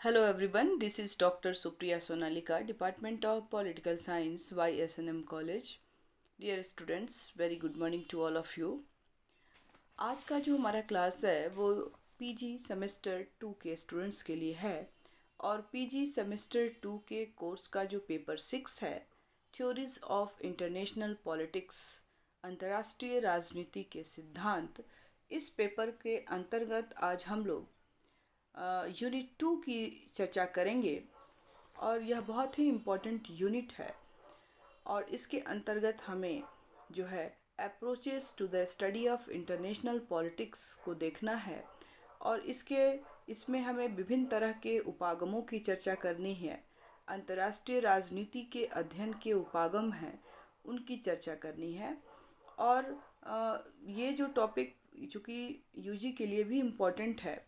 Hello everyone, this is Dr. Supriya Sonalika, Department of Political Science, YSNM College. Dear students, very good morning to all of you. आज का जो हमारा class है वो PG semester 2 के students के लिए है और पीजी सेमेस्टर 2 के कोर्स का जो पेपर 6 है, थ्योरीज ऑफ इंटरनेशनल पॉलिटिक्स, अंतर्राष्ट्रीय राजनीति के सिद्धांत, इस पेपर के अंतर्गत आज हम लोग यूनिट 2 की चर्चा करेंगे और यह बहुत ही इम्पोर्टेंट यूनिट है और इसके अंतर्गत हमें जो है approaches to the study of international politics को देखना है और इसमें हमें विभिन्न तरह के उपागमों की चर्चा करनी है। अंतर्राष्ट्रीय राजनीति के अध्ययन के उपागम हैं उनकी चर्चा करनी है और ये जो टॉपिक चूँकि यूजी के लिए भी इम्पोर्टेंट है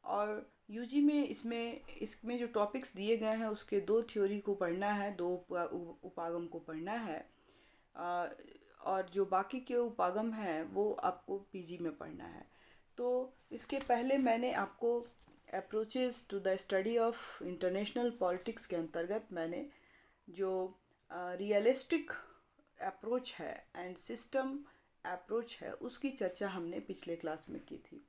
और यूजी में इसमें जो टॉपिक्स दिए गए हैं उसके 2 थ्योरी को पढ़ना है, 2 उपागम को पढ़ना है और जो बाकी के उपागम हैं वो आपको पीजी में पढ़ना है। तो इसके पहले मैंने आपको approaches to the study of international politics के अंतर्गत मैंने जो रियलिस्टिक अप्रोच है एंड सिस्टम अप्रोच है उसकी चर्चा हमने पिछले क्लास में की थी।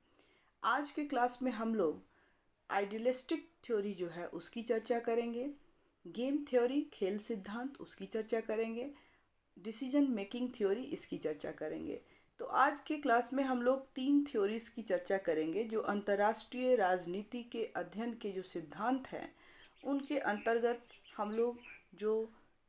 आज के क्लास में हम लोग आइडियलिस्टिक थ्योरी जो है उसकी चर्चा करेंगे, गेम थ्योरी खेल सिद्धांत उसकी चर्चा करेंगे, डिसीजन मेकिंग थ्योरी इसकी चर्चा करेंगे। तो आज के क्लास में हम लोग 3 थ्योरीज की चर्चा करेंगे जो अंतर्राष्ट्रीय राजनीति के अध्ययन के जो सिद्धांत हैं उनके अंतर्गत हम लोग जो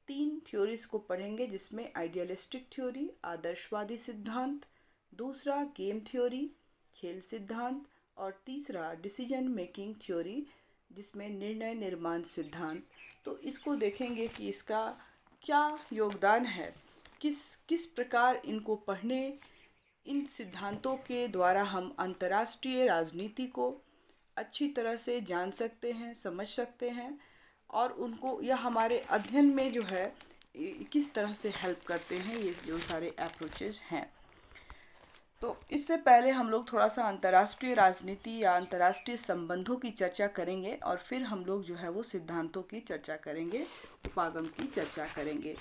3 थ्योरीज को पढ़ेंगे, जिसमें आइडियलिस्टिक थ्योरी आदर्शवादी सिद्धांत, दूसरा गेम थ्योरी खेल सिद्धांत और तीसरा डिसीजन मेकिंग थ्योरी जिसमें निर्णय निर्माण सिद्धांत। तो इसको देखेंगे कि इसका क्या योगदान है, किस प्रकार इनको पढ़ने, इन सिद्धांतों के द्वारा हम अंतर्राष्ट्रीय राजनीति को अच्छी तरह से जान सकते हैं, समझ सकते हैं और उनको यह हमारे अध्ययन में जो है किस तरह से हेल्प करते हैं, ये जो सारे अप्रोचेज हैं। तो इससे पहले हम लोग थोड़ा सा अंतर्राष्ट्रीय राजनीति या अंतर्राष्ट्रीय संबंधों की चर्चा करेंगे और फिर हम लोग जो है वो सिद्धांतों की चर्चा करेंगे, उपागम की चर्चा करेंगे।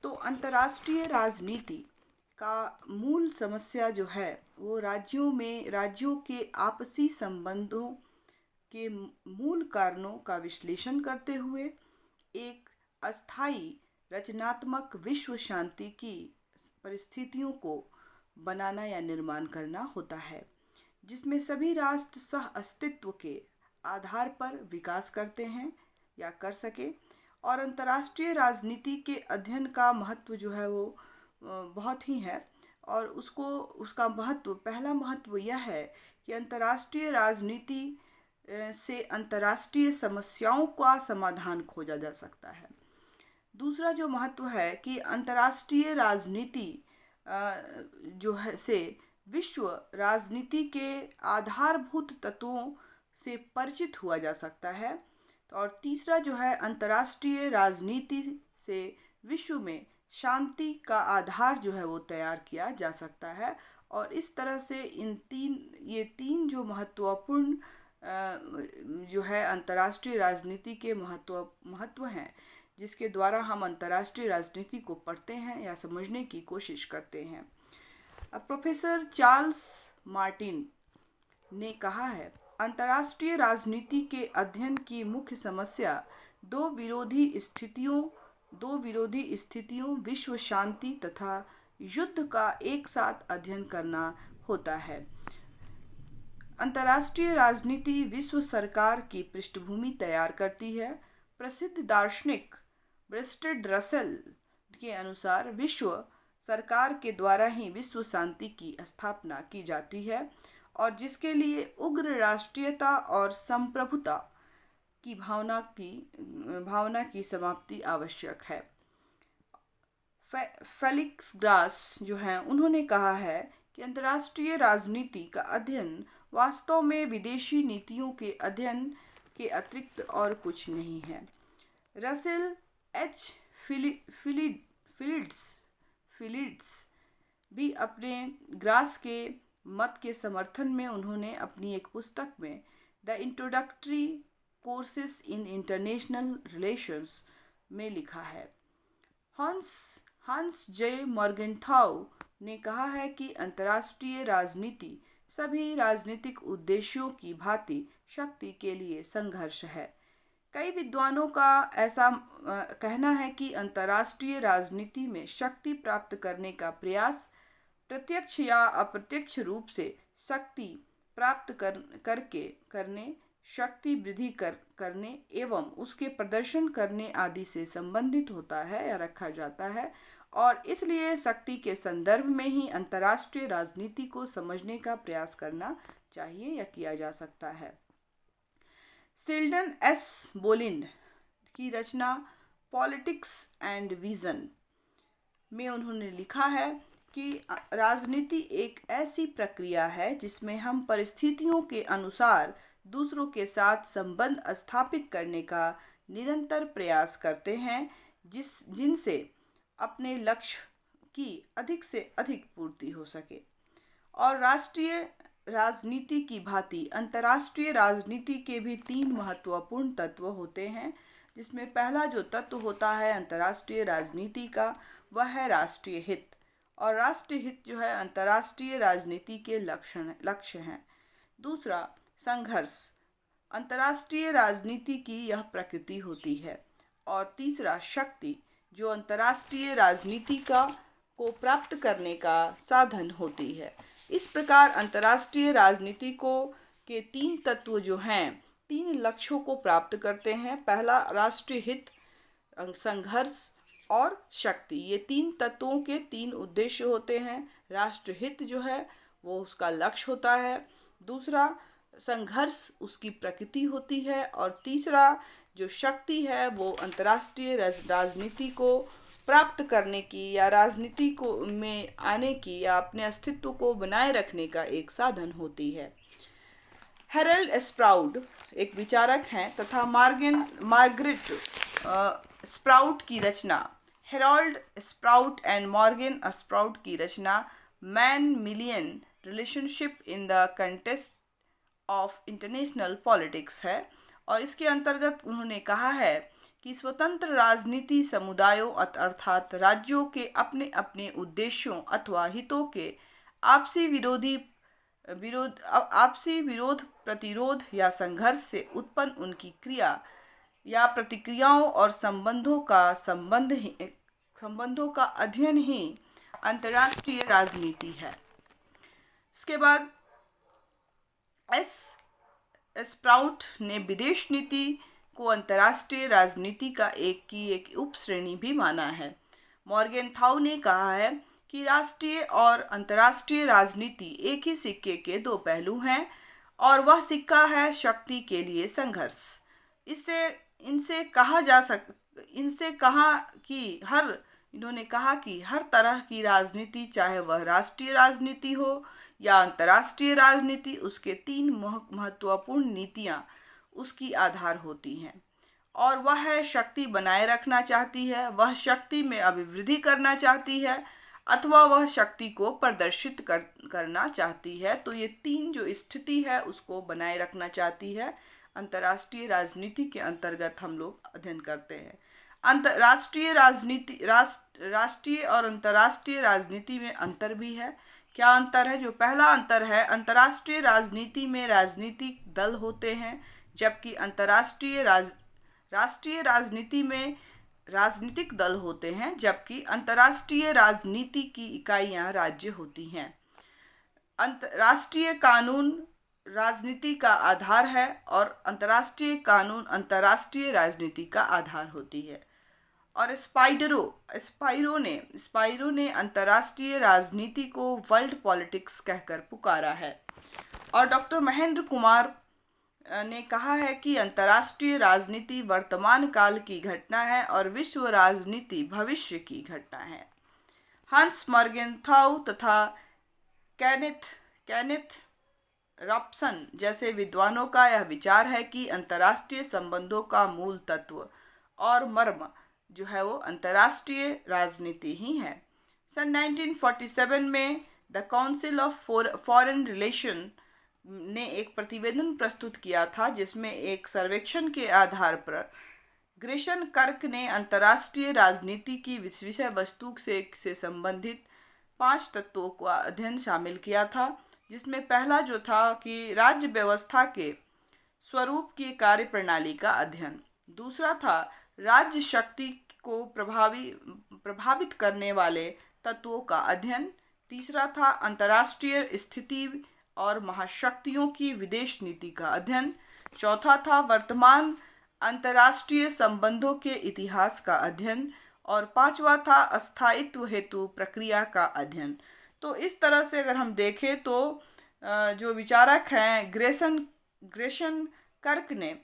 तो अंतर्राष्ट्रीय राजनीति का मूल समस्या जो है वो राज्यों के आपसी संबंधों के मूल कारणों का विश्लेषण करते हुए एक अस्थायी रचनात्मक विश्व शांति की परिस्थितियों को बनाना या निर्माण करना होता है, जिसमें सभी राष्ट्र सह अस्तित्व के आधार पर विकास करते हैं या कर सके। और अंतर्राष्ट्रीय राजनीति के अध्ययन का महत्व जो है वो बहुत ही है और उसका पहला महत्व यह है कि अंतर्राष्ट्रीय राजनीति से अंतर्राष्ट्रीय समस्याओं का समाधान खोजा जा सकता है। दूसरा जो महत्व है कि अंतर्राष्ट्रीय राजनीति जो है से विश्व राजनीति के आधारभूत तत्वों से परिचित हुआ जा सकता है। और तीसरा जो है अंतर्राष्ट्रीय राजनीति से विश्व में शांति का आधार जो है वो तैयार किया जा सकता है। और इस तरह से ये तीन जो महत्वपूर्ण जो है अंतर्राष्ट्रीय राजनीति के महत्व हैं, जिसके द्वारा हम अंतर्राष्ट्रीय राजनीति को पढ़ते हैं या समझने की कोशिश करते हैं। अब प्रोफेसर चार्ल्स मार्टिन ने कहा है, अंतर्राष्ट्रीय राजनीति के अध्ययन की मुख्य समस्या दो विरोधी स्थितियों विश्व शांति तथा युद्ध का एक साथ अध्ययन करना होता है। अंतर्राष्ट्रीय राजनीति विश्व सरकार की पृष्ठभूमि तैयार करती है। प्रसिद्ध दार्शनिक बर्ट्रांड रसेल के अनुसार विश्व सरकार के द्वारा ही विश्व शांति की स्थापना की जाती है और जिसके लिए उग्र राष्ट्रीयता और संप्रभुता की भावना की समाप्ति आवश्यक है। फेलिक्स ग्रास जो हैं उन्होंने कहा है कि अंतर्राष्ट्रीय राजनीति का अध्ययन वास्तव में विदेशी नीतियों के अध्ययन के अतिरिक्त और कुछ नहीं है। रसेल एच फिलिड्स भी अपने ग्रास के मत के समर्थन में उन्होंने अपनी एक पुस्तक में the introductory courses in international relations में लिखा है। हंस जे मॉर्गेनथाउ ने कहा है कि अंतर्राष्ट्रीय राजनीति सभी राजनीतिक उद्देश्यों की भांति शक्ति के लिए संघर्ष है। कई विद्वानों का ऐसा कहना है कि अंतर्राष्ट्रीय राजनीति में शक्ति प्राप्त करने का प्रयास प्रत्यक्ष या अप्रत्यक्ष रूप से शक्ति प्राप्त करने, शक्ति वृद्धि करने एवं उसके प्रदर्शन करने आदि से संबंधित होता है या रखा जाता है, और इसलिए शक्ति के संदर्भ में ही अंतर्राष्ट्रीय राजनीति को समझने का प्रयास करना चाहिए या किया जा सकता है। शिल्डन एस बोलिन की रचना पॉलिटिक्स एंड विजन में उन्होंने लिखा है कि राजनीति एक ऐसी प्रक्रिया है जिसमें हम परिस्थितियों के अनुसार दूसरों के साथ संबंध स्थापित करने का निरंतर प्रयास करते हैं, जिनसे अपने लक्ष्य की अधिक से अधिक पूर्ति हो सके। और राष्ट्रीय राजनीति की भांति अंतर्राष्ट्रीय राजनीति के भी 3 महत्वपूर्ण तत्व होते हैं, जिसमें पहला जो तत्व होता है अंतर्राष्ट्रीय राजनीति का, वह है राष्ट्रीय हित। और राष्ट्रीय हित जो है अंतर्राष्ट्रीय राजनीति के लक्ष्य हैं। दूसरा संघर्ष, अंतर्राष्ट्रीय राजनीति की यह प्रकृति होती है। और तीसरा शक्ति, जो अंतर्राष्ट्रीय राजनीति को प्राप्त करने का साधन होती है। इस प्रकार अंतर्राष्ट्रीय राजनीति के 3 तत्व जो हैं 3 लक्ष्यों को प्राप्त करते हैं। पहला राष्ट्रीय हित, संघर्ष और शक्ति। ये 3 तत्वों के 3 उद्देश्य होते हैं। राष्ट्र हित जो है वो उसका लक्ष्य होता है, दूसरा संघर्ष उसकी प्रकृति होती है, और तीसरा जो शक्ति है वो अंतर्राष्ट्रीय राजनीति को प्राप्त करने की या राजनीति को में आने की या अपने अस्तित्व को बनाए रखने का एक साधन होती है। हेरल्ड स्प्राउट एक विचारक हैं तथा मार्गरेट स्प्राउट की रचना, Harold Sprout and Morgan Sprout की रचना man milieu relationship in the context of international politics है। और इसके अंतर्गत उन्होंने कहा है कि स्वतंत्र राजनीति समुदायों अर्थात राज्यों के अपने अपने उद्देश्यों अथवा हितों के आपसी विरोध प्रतिरोध या संघर्ष से उत्पन्न उनकी क्रिया या प्रतिक्रियाओं और संबंधों का अध्ययन ही अंतर्राष्ट्रीय राजनीति है। इसके बाद स्प्राउट ने विदेश नीति को अंतर्राष्ट्रीय राजनीति का एक उप श्रेणी भी माना है। मॉर्गेनथाउ ने कहा है कि राष्ट्रीय और अंतर्राष्ट्रीय राजनीति एक ही सिक्के के 2 पहलू हैं, और वह सिक्का है शक्ति के लिए संघर्ष। इन्होंने कहा कि हर तरह की राजनीति, चाहे वह राष्ट्रीय राजनीति हो या अंतर्राष्ट्रीय राजनीति, उसके 3 महत्वपूर्ण नीतियां उसकी आधार होती हैं। और वह शक्ति बनाए रखना चाहती है, वह शक्ति में अभिवृद्धि करना चाहती है, अथवा वह शक्ति को प्रदर्शित करना चाहती है। तो ये 3 जो स्थिति है उसको बनाए रखना चाहती है, अंतर्राष्ट्रीय राजनीति के अंतर्गत हम लोग अध्ययन करते हैं। राष्ट्रीय और अंतर्राष्ट्रीय राजनीति में अंतर भी है। क्या अंतर है? जो पहला अंतर है, अंतर्राष्ट्रीय राजनीति में राजनीतिक दल होते हैं, जबकि राष्ट्रीय राजनीति में राजनीतिक दल होते हैं, जबकि अंतर्राष्ट्रीय राजनीति की इकाइयां राज्य होती हैं। राष्ट्रीय कानून राजनीति का आधार है और अंतर्राष्ट्रीय कानून अंतर्राष्ट्रीय राजनीति का आधार होती है। और स्पाइरो ने अंतर्राष्ट्रीय राजनीति को वर्ल्ड पॉलिटिक्स कहकर पुकारा है। और डॉक्टर महेंद्र कुमार ने कहा है कि अंतर्राष्ट्रीय राजनीति वर्तमान काल की घटना है और विश्व राजनीति भविष्य की घटना है। हंस मॉर्गेनथाउ तथा केनेथ रॉबसन जैसे विद्वानों का यह विचार है कि अंतर्राष्ट्रीय संबंधों का मूल तत्व और मर्म जो है वो अंतर्राष्ट्रीय राजनीति ही है। सन 1947 में the council of foreign relation ने एक प्रतिवेदन प्रस्तुत किया था, जिसमें एक सर्वेक्षण के आधार पर ग्रेशन कर्क ने अंतर्राष्ट्रीय राजनीति की विषय वस्तु से संबंधित 5 तत्वों का अध्ययन शामिल किया था, जिसमें पहला जो था कि राज्य व्यवस्था के स्वरूप की कार्यप्रणाली का अध्ययन, दूसरा था राज्य शक्ति को प्रभावित करने वाले तत्वों का अध्ययन, तीसरा था अंतर्राष्ट्रीय स्थिति और महाशक्तियों की विदेश नीति का अध्ययन, चौथा था वर्तमान अंतर्राष्ट्रीय संबंधों के इतिहास का अध्ययन और पांचवा था अस्थायित्व हेतु प्रक्रिया का अध्ययन। तो इस तरह से अगर हम देखें तो जो विचारक हैं ग्रेशन कर्क ने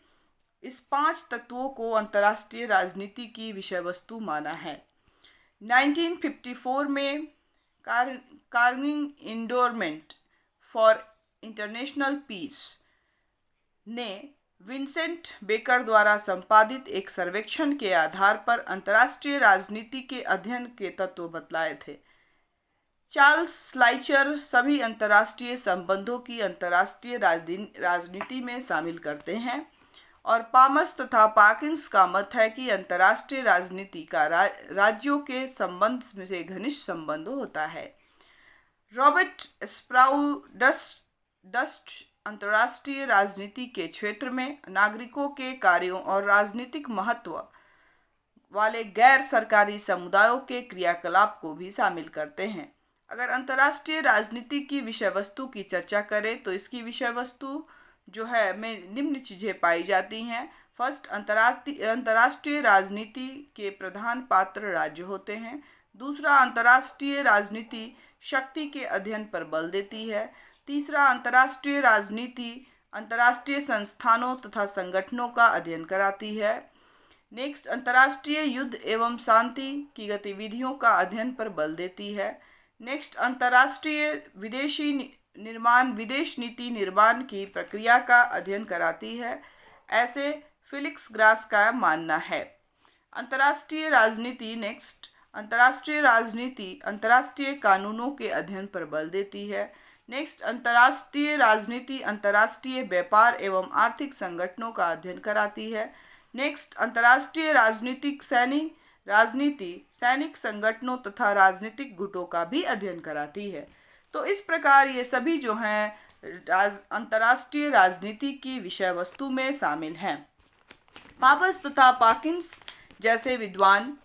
इस 5 तत्वों को अंतर्राष्ट्रीय राजनीति की विषय वस्तु माना है। 1954 में कार्निंग इंडोरमेंट फॉर इंटरनेशनल पीस ने विंसेंट बेकर द्वारा संपादित एक सर्वेक्षण के आधार पर अंतर्राष्ट्रीय राजनीति के अध्ययन के तत्व बतलाए थे। चार्ल्स स्लाइचर सभी अंतर्राष्ट्रीय संबंधों की अंतर्राष्ट्रीय राजनीति में शामिल करते हैं और पामस तथा पाकिंस का मत है कि अंतर्राष्ट्रीय राजनीति का राज्यों के संबंध से घनिष्ठ संबंध होता है। रॉबर्ट स्प्राउडस्ट अंतर्राष्ट्रीय राजनीति के क्षेत्र में नागरिकों के कार्यों और राजनीतिक महत्व वाले गैर सरकारी समुदायों के क्रियाकलाप को भी शामिल करते हैं। अगर अंतर्राष्ट्रीय राजनीति की विषय वस्तु की चर्चा करें तो इसकी विषय वस्तु जो है में निम्न चीज़ें पाई जाती हैं। फर्स्ट, अंतर्राष्ट्रीय राजनीति के प्रधान पात्र राज्य होते हैं। दूसरा, अंतर्राष्ट्रीय राजनीति शक्ति के अध्ययन पर बल देती है। तीसरा, अंतर्राष्ट्रीय राजनीति अंतर्राष्ट्रीय संस्थानों तथा संगठनों का अध्ययन कराती है। नेक्स्ट, अंतर्राष्ट्रीय युद्ध एवं शांति की गतिविधियों का अध्ययन पर बल देती है। नेक्स्ट, अंतर्राष्ट्रीय विदेश नीति निर्माण की प्रक्रिया का अध्ययन कराती है, ऐसे फिलिक्स ग्रास का मानना है। अंतर्राष्ट्रीय राजनीति नेक्स्ट, अंतर्राष्ट्रीय राजनीति अंतर्राष्ट्रीय कानूनों के अध्ययन पर बल देती है। नेक्स्ट, अंतर्राष्ट्रीय राजनीति अंतर्राष्ट्रीय व्यापार एवं आर्थिक संगठनों का अध्ययन कराती है। नेक्स्ट, अंतर्राष्ट्रीय राजनीति सैनिक संगठनों तथा राजनीतिक गुटों का भी अध्ययन कराती है। तो इस प्रकार ये सभी जो हैं अंतर्राष्ट्रीय राजनीति की विषय वस्तु में शामिल हैं। पाबस तथा पाकिंस जैसे विद्वान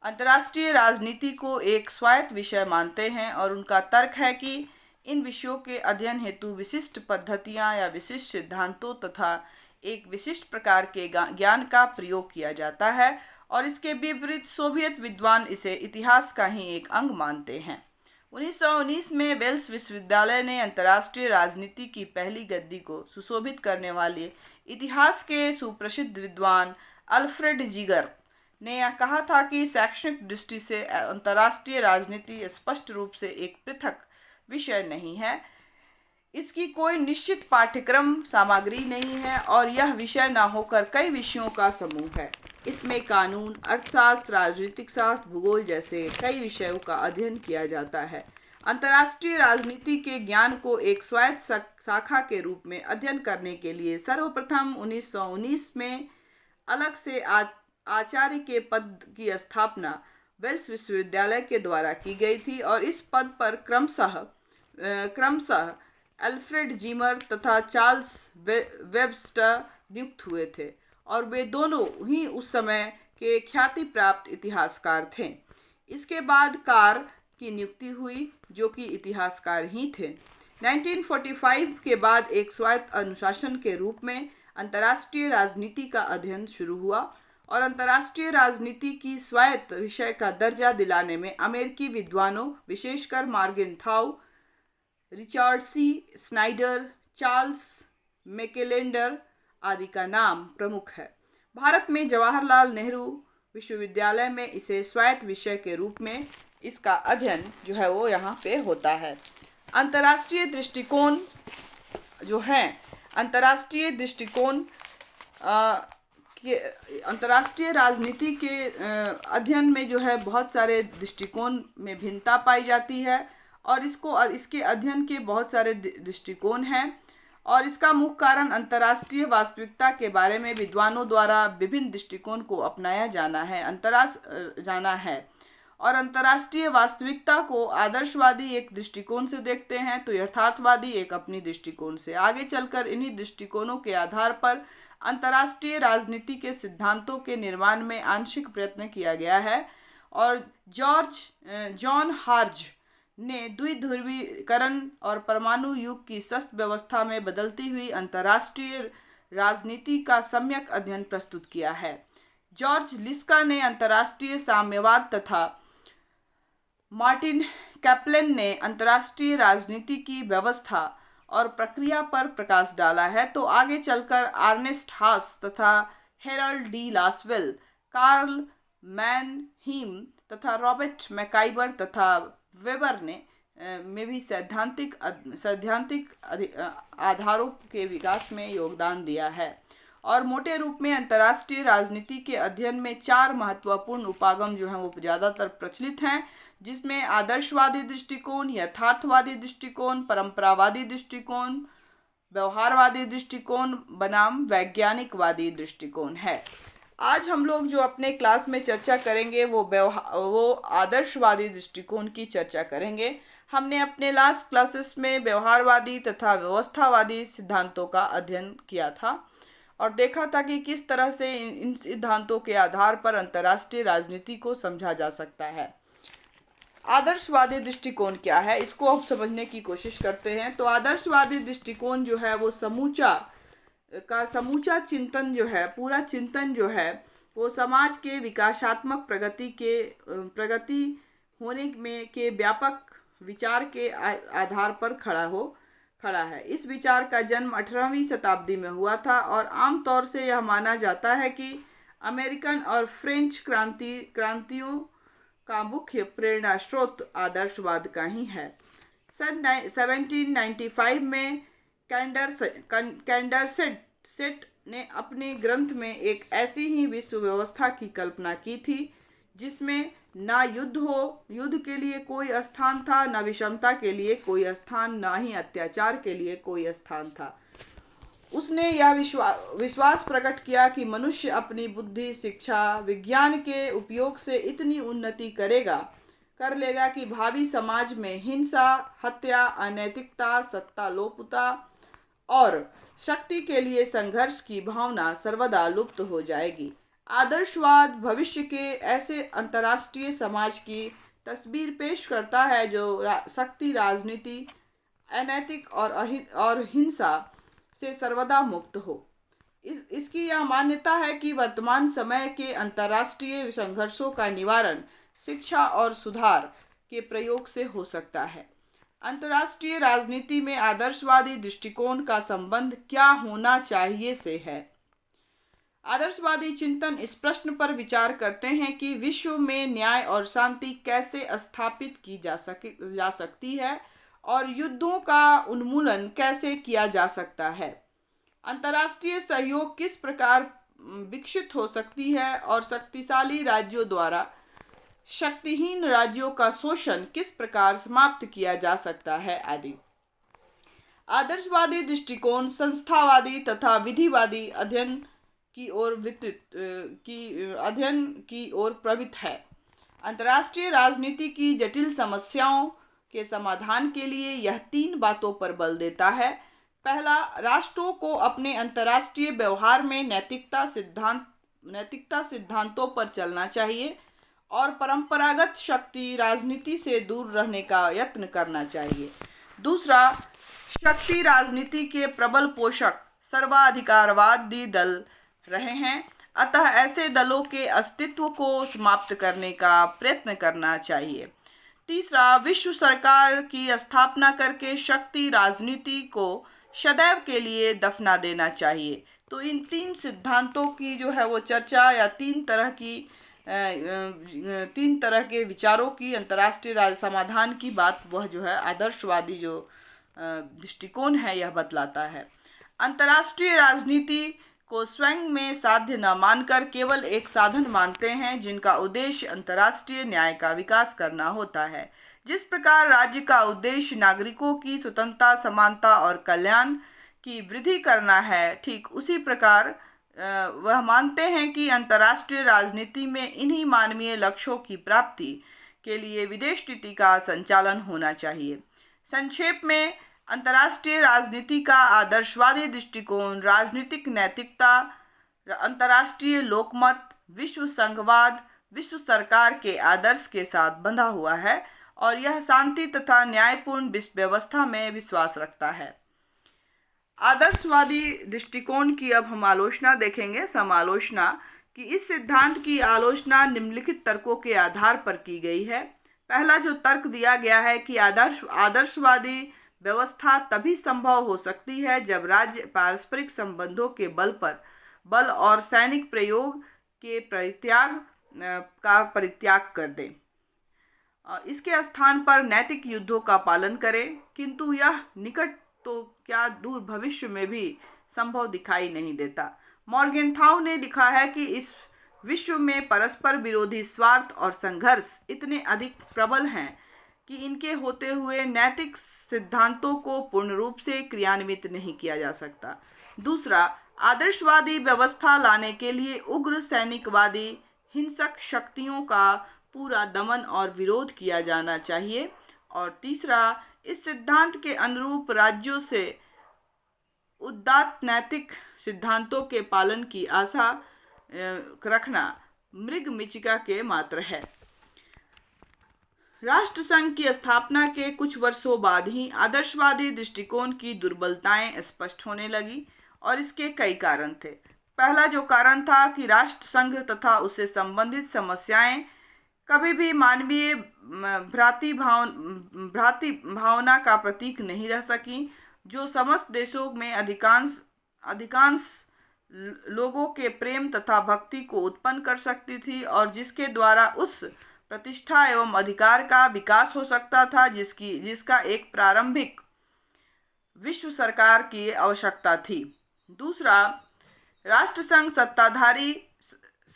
अंतर्राष्ट्रीय राजनीति को एक स्वायत्त विषय मानते हैं और उनका तर्क है कि इन विषयों के अध्ययन हेतु विशिष्ट पद्धतियां या विशिष्ट सिद्धांतों तथा एक विशिष्ट प्रकार के ज्ञान का प्रयोग किया जाता है और इसके विपरीत सोवियत विद्वान इसे इतिहास का ही एक अंग मानते हैं। 1919 में वेल्स विश्वविद्यालय ने अंतर्राष्ट्रीय राजनीति की पहली गद्दी को सुशोभित करने वाले इतिहास के सुप्रसिद्ध विद्वान अल्फ्रेड जीगर ने यह कहा था कि शैक्षणिक दृष्टि से अंतर्राष्ट्रीय राजनीति स्पष्ट रूप से एक पृथक विषय नहीं है, इसकी कोई निश्चित पाठ्यक्रम सामग्री नहीं है और यह विषय न होकर कई विषयों का समूह है। इसमें कानून, अर्थशास्त्र, राजनीतिक शास्त्र, भूगोल जैसे कई विषयों का अध्ययन किया जाता है। अंतर्राष्ट्रीय राजनीति के ज्ञान को एक स्वायत्त शाखा के रूप में अध्ययन करने के लिए सर्वप्रथम 1919 में अलग से आचार्य के पद की स्थापना वेल्स विश्वविद्यालय के द्वारा की गई थी और इस पद पर क्रमशः अल्फ्रेड जीमर तथा चार्ल्स वेबस्टर नियुक्त हुए थे और वे दोनों ही उस समय के ख्याति प्राप्त इतिहासकार थे। इसके बाद कार की नियुक्ति हुई जो कि इतिहासकार ही थे। 1945 के बाद एक स्वायत्त अनुशासन के रूप में अंतर्राष्ट्रीय राजनीति का अध्ययन शुरू हुआ और अंतर्राष्ट्रीय राजनीति की स्वायत्त विषय का दर्जा दिलाने में अमेरिकी विद्वानों विशेषकर मॉर्गेनथाउ, रिचर्ड सी स्नाइडर, चार्ल्स मैकेलेंडर आदि का नाम प्रमुख है। भारत में जवाहरलाल नेहरू विश्वविद्यालय में इसे स्वायत्त विषय के रूप में इसका अध्ययन जो है वो यहाँ पे होता है। अंतर्राष्ट्रीय दृष्टिकोण जो है, अंतर्राष्ट्रीय दृष्टिकोण अंतर्राष्ट्रीय राजनीति के अध्ययन में जो है बहुत सारे दृष्टिकोण में भिन्नता पाई जाती है और इसके अध्ययन के बहुत सारे दृष्टिकोण हैं और इसका मुख्य कारण अंतर्राष्ट्रीय वास्तविकता के बारे में विद्वानों द्वारा विभिन्न दृष्टिकोण को अपनाया जाना है और अंतर्राष्ट्रीय वास्तविकता को आदर्शवादी एक दृष्टिकोण से देखते हैं तो यथार्थवादी एक अपनी दृष्टिकोण से। आगे चलकर इन्हीं दृष्टिकोणों के आधार पर अंतर्राष्ट्रीय राजनीति के सिद्धांतों के निर्माण में आंशिक प्रयत्न किया गया है और जॉन हार्ज ने द्विध्रुवीकरण और परमाणु युग की सख्त व्यवस्था में बदलती हुई अंतर्राष्ट्रीय राजनीति का सम्यक अध्ययन प्रस्तुत किया है। जॉर्ज लिस्का ने अंतर्राष्ट्रीय साम्यवाद तथा मार्टिन कैप्लन ने अंतर्राष्ट्रीय राजनीति की व्यवस्था और प्रक्रिया पर प्रकाश डाला है। तो आगे चलकर अर्नेस्ट हास तथा हेरल्ड डी लासवेल, कार्ल मैनहीम तथा रॉबर्ट मैकाइबर तथा वेबर ने में भी सैद्धांतिक आधारों के विकास में योगदान दिया है और मोटे रूप में अंतर्राष्ट्रीय राजनीति के अध्ययन में 4 महत्वपूर्ण उपागम जो हैं वो ज़्यादातर प्रचलित हैं, जिसमें आदर्शवादी दृष्टिकोण, यथार्थवादी दृष्टिकोण, परंपरावादी दृष्टिकोण, व्यवहारवादी दृष्टिकोण बनाम वैज्ञानिकवादी दृष्टिकोण है। आज हम लोग जो अपने क्लास में चर्चा करेंगे वो आदर्शवादी दृष्टिकोण की चर्चा करेंगे। हमने अपने लास्ट क्लासेस में व्यवहारवादी तथा व्यवस्थावादी सिद्धांतों का अध्ययन किया था और देखा था कि किस तरह से इन सिद्धांतों के आधार पर अंतर्राष्ट्रीय राजनीति को समझा जा सकता है। आदर्शवादी दृष्टिकोण क्या है, इसको अब समझने की कोशिश करते हैं। तो आदर्शवादी दृष्टिकोण जो है वो समूचा चिंतन जो है, पूरा चिंतन जो है वो समाज के विकासात्मक प्रगति होने में के व्यापक विचार के आधार पर खड़ा है। इस विचार का जन्म 18वीं शताब्दी में हुआ था और आमतौर से यह माना जाता है कि अमेरिकन और फ्रेंच क्रांतियों का मुख्य प्रेरणा स्रोत आदर्शवाद का ही है। सन 1795 में कैंडरसेट ने अपने ग्रंथ में एक ऐसी ही विश्व व्यवस्था की कल्पना की थी जिसमें ना युद्ध के लिए कोई स्थान था, ना विषमता के लिए कोई स्थान, ना ही अत्याचार के लिए कोई स्थान था। उसने यह विश्वास प्रकट किया कि मनुष्य अपनी बुद्धि, शिक्षा, विज्ञान के उपयोग से इतनी उन्नति कर लेगा कि भावी समाज में हिंसा, हत्या, अनैतिकता, सत्तालोपुता और शक्ति के लिए संघर्ष की भावना सर्वदा लुप्त हो जाएगी। आदर्शवाद भविष्य के ऐसे अंतर्राष्ट्रीय समाज की तस्वीर पेश करता है जो शक्ति, राजनीति, अनैतिक और हिंसा से सर्वदा मुक्त हो। इसकी यह मान्यता है कि वर्तमान समय के अंतर्राष्ट्रीय संघर्षों का निवारण शिक्षा और सुधार के प्रयोग से हो सकता है। अंतर्राष्ट्रीय राजनीति में आदर्शवादी दृष्टिकोण का संबंध क्या होना चाहिए से है। आदर्शवादी चिंतन इस प्रश्न पर विचार करते हैं कि विश्व में न्याय और शांति कैसे स्थापित की जा सकती है और युद्धों का उन्मूलन कैसे किया जा सकता है। अंतर्राष्ट्रीय सहयोग किस प्रकार विकसित हो सकती है और शक्तिशाली राज्यों द्वारा शक्तिहीन राज्यों का शोषण किस प्रकार समाप्त किया जा सकता है आदि। आदर्शवादी दृष्टिकोण संस्थावादी तथा विधिवादी अध्ययन की ओर प्रवृत्त है। अंतर्राष्ट्रीय राजनीति की जटिल समस्याओं के समाधान के लिए यह 3 बातों पर बल देता है। पहला, राष्ट्रों को अपने अंतर्राष्ट्रीय व्यवहार में नैतिकता सिद्धांतों पर चलना चाहिए और परंपरागत शक्ति राजनीति से दूर रहने का यत्न करना चाहिए। दूसरा, शक्ति राजनीति के प्रबल पोषक सर्वाधिकारवादी दल रहे हैं, अतः ऐसे दलों के अस्तित्व को समाप्त करने का प्रयत्न करना चाहिए। तीसरा, विश्व सरकार की स्थापना करके शक्ति राजनीति को सदैव के लिए दफना देना चाहिए। तो इन 3 सिद्धांतों की जो है वो चर्चा या 3 तरह के विचारों की अंतर्राष्ट्रीय समाधान की बात वह जो है आदर्शवादी जो दृष्टिकोण है यह बतलाता है। अंतर्राष्ट्रीय राजनीति को स्वयं में साध्य न मानकर केवल एक साधन मानते हैं जिनका उद्देश्य अंतर्राष्ट्रीय न्याय का विकास करना होता है। जिस प्रकार राज्य का उद्देश्य नागरिकों की स्वतंत्रता, समानता और कल्याण की वृद्धि करना है, ठीक उसी प्रकार वह मानते हैं कि अंतर्राष्ट्रीय राजनीति में इन्हीं मानवीय लक्ष्यों की प्राप्ति के लिए विदेश नीति का संचालन होना चाहिए। संक्षेप में, अंतर्राष्ट्रीय राजनीति का आदर्शवादी दृष्टिकोण राजनीतिक नैतिकता, अंतर्राष्ट्रीय लोकमत, विश्व संघवाद, विश्व सरकार के आदर्श के साथ बंधा हुआ है और यह शांति तथा न्यायपूर्ण विश्व व्यवस्था में विश्वास रखता है। आदर्शवादी दृष्टिकोण की अब हम आलोचना देखेंगे, समालोचना, कि इस सिद्धांत की आलोचना निम्नलिखित तर्कों के आधार पर की गई है। पहला जो तर्क दिया गया है कि आदर्शवादी व्यवस्था तभी संभव हो सकती है जब राज्य पारस्परिक संबंधों के बल और सैनिक प्रयोग के परित्याग कर दे, इसके स्थान पर नैतिक युद्धों का पालन करे, किंतु यह निकट तो क्या दूर भविष्य में भी संभव दिखाई नहीं देता। मॉर्गेनथाउ ने लिखा है कि इस विश्व में परस्पर विरोधी स्वार्थ और संघर्ष इतने अधिक प्रबल हैं कि इनके होते हुए नैतिक सिद्धांतों को पूर्ण रूप से क्रियान्वित नहीं किया जा सकता। दूसरा, आदर्शवादी व्यवस्था लाने के लिए उग्र सैनिकवादी हिंसक शक्तियों का पूरा दमन और विरोध किया जाना चाहिए। और तीसरा, इस सिद्धांत के अनुरूप राज्यों से उदात्त नैतिक सिद्धांतों के पालन की आशा रखना मृगमिचिका के मात्र है। राष्ट्रसंघ की स्थापना के कुछ वर्षों बाद ही आदर्शवादी दृष्टिकोण की दुर्बलताएं स्पष्ट होने लगी और इसके कई कारण थे। पहला जो कारण था कि राष्ट्रसंघ तथा उससे संबंधित समस्याएं कभी भी मानवीय भ्रातृ भावना का प्रतीक नहीं रह सकी, जो समस्त देशों में अधिकांश लोगों के प्रेम तथा भक्ति को उत्पन्न कर सकती थी और जिसके द्वारा उस प्रतिष्ठा एवं अधिकार का विकास हो सकता था जिसका एक प्रारंभिक विश्व सरकार की आवश्यकता थी। दूसरा, राष्ट्रसंघ सत्ताधारी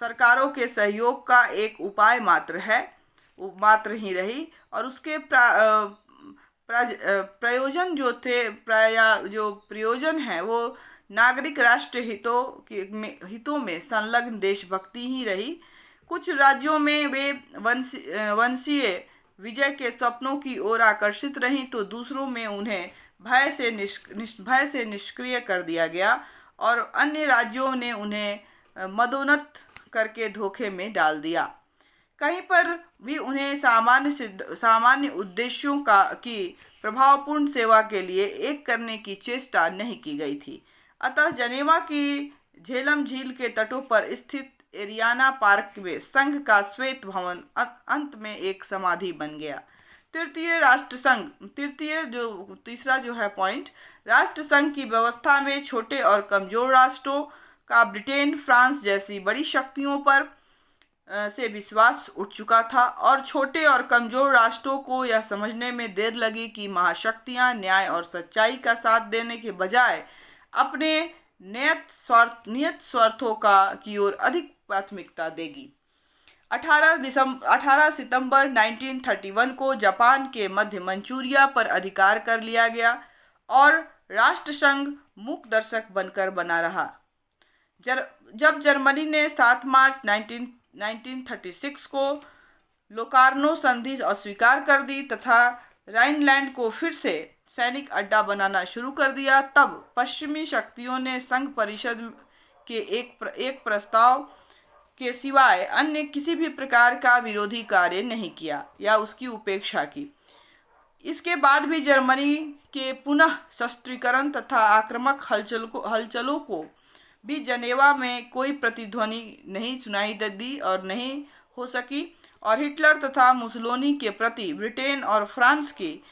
सरकारों के सहयोग का एक उपाय मात्र ही रही और उसके प्रयोजन जो प्रयोजन है वो नागरिक राष्ट्र हितों में संलग्न देशभक्ति ही रही। कुछ राज्यों में वे वंशीय विजय के स्वप्नों की ओर आकर्षित रहीं, तो दूसरों में उन्हें भय से निष्क्रिय कर दिया गया और अन्य राज्यों ने उन्हें मदोन्नत करके धोखे में डाल दिया। कहीं पर भी उन्हें सामान्य उद्देश्यों की प्रभावपूर्ण सेवा के लिए एक करने की चेष्टा नहीं की गई थी। अतः जनेवा की झेलम झील के तटों पर स्थित एरियाना पार्क में संघ का श्वेत भवन अंत में एक समाधि बन गया। तीसरा जो है पॉइंट, राष्ट्रसंघ की व्यवस्था में छोटे और कमजोर राष्ट्रों का ब्रिटेन, फ्रांस जैसी बड़ी शक्तियों पर से विश्वास उठ चुका था और छोटे और कमजोर राष्ट्रों को यह समझने में देर लगी कि महाशक्तियां न्याय और सच्चाई का साथ देने के बजाय अपने नियत स्वार्थों की ओर अधिक प्राथमिकता देगी। 18 सितंबर 1931 को जापान के मध्य मंचूरिया पर अधिकार कर लिया गया और राष्ट्रसंघ मूक दर्शक बनकर बना रहा। जब जर्मनी ने 7 मार्च 1936 को लोकार्नो संधि अस्वीकार कर दी तथा राइनलैंड को फिर से सैनिक अड्डा बनाना शुरू कर दिया, तब पश्चिमी शक्तियों ने संघ परिषद के एक प्रस्ताव के सिवाय अन्य किसी भी प्रकार का विरोधी कार्य नहीं किया या उसकी उपेक्षा की। इसके बाद भी जर्मनी के पुनः शस्त्रीकरण तथा आक्रामक हलचलों को भी जनेवा में कोई प्रतिध्वनि नहीं सुनाई दी और नहीं हो सकी और हिटलर तथा मुसोलिनी के प्रति ब्रिटेन और फ्रांस की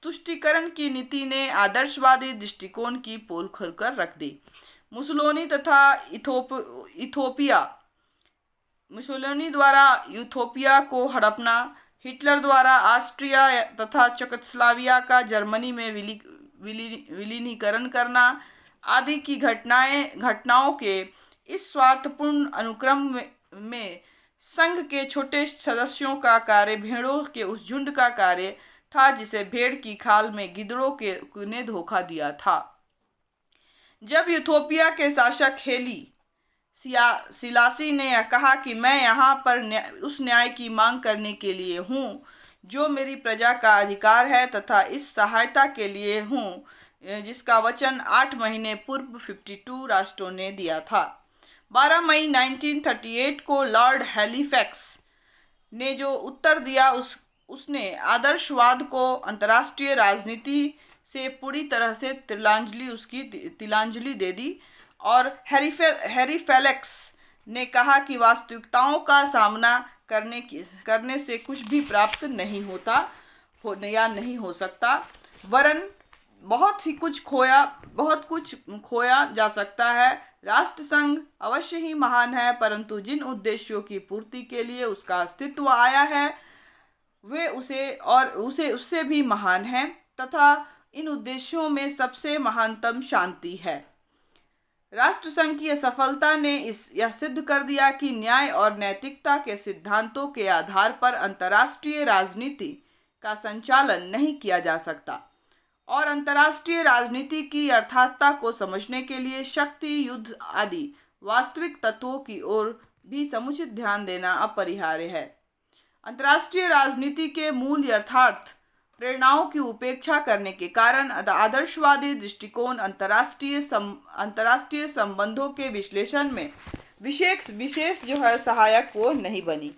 तुष्टीकरण की नीति ने आदर्शवादी दृष्टिकोण की पोल खोलकर रख दी। मुसोलिनी द्वारा यूथोपिया को हड़पना, हिटलर द्वारा ऑस्ट्रिया तथा चेकोस्लोवाकिया का जर्मनी में विलीनीकरण करना आदि की घटनाओं के इस स्वार्थपूर्ण अनुक्रम में संघ के छोटे सदस्यों का कार्य भेड़ों के उस झुंड का कार्य था जिसे भेड़ की खाल में गिद्धड़ों ने धोखा दिया था। जब यूथोपिया के शासक हेली सिलासी ने कहा कि मैं यहाँ पर उस न्याय की मांग करने के लिए हूँ जो मेरी प्रजा का अधिकार है तथा इस सहायता के लिए हूँ जिसका वचन 8 महीने पूर्व 52 राष्ट्रों ने दिया था। 12 मई 1938 को लॉर्ड हैलिफैक्स ने जो उत्तर दिया उसने आदर्शवाद को अंतर्राष्ट्रीय राजनीति से पूरी तरह से तिलांजलि दे दी और हैरी फेलिक्स ने कहा कि वास्तविकताओं का सामना करने से कुछ भी प्राप्त नहीं नहीं हो सकता, वरन बहुत कुछ खोया जा सकता है। राष्ट्रसंघ अवश्य ही महान है, परंतु जिन उद्देश्यों की पूर्ति के लिए उसका अस्तित्व आया है वे उससे भी महान है तथा इन उद्देश्यों में सबसे महानतम शांति है। राष्ट्रसंघ की असफलता ने यह सिद्ध कर दिया कि न्याय और नैतिकता के सिद्धांतों के आधार पर अंतर्राष्ट्रीय राजनीति का संचालन नहीं किया जा सकता और अंतर्राष्ट्रीय राजनीति की यथार्थता को समझने के लिए शक्ति, युद्ध आदि वास्तविक तत्वों की ओर भी समुचित ध्यान देना अपरिहार्य है। अंतर्राष्ट्रीय राजनीति के मूल यथार्थ प्रेरणाओं की उपेक्षा करने के कारण आदर्शवादी दृष्टिकोण अंतर्राष्ट्रीय संबंधों के विश्लेषण में विशेष जो है सहायक वो नहीं बनी।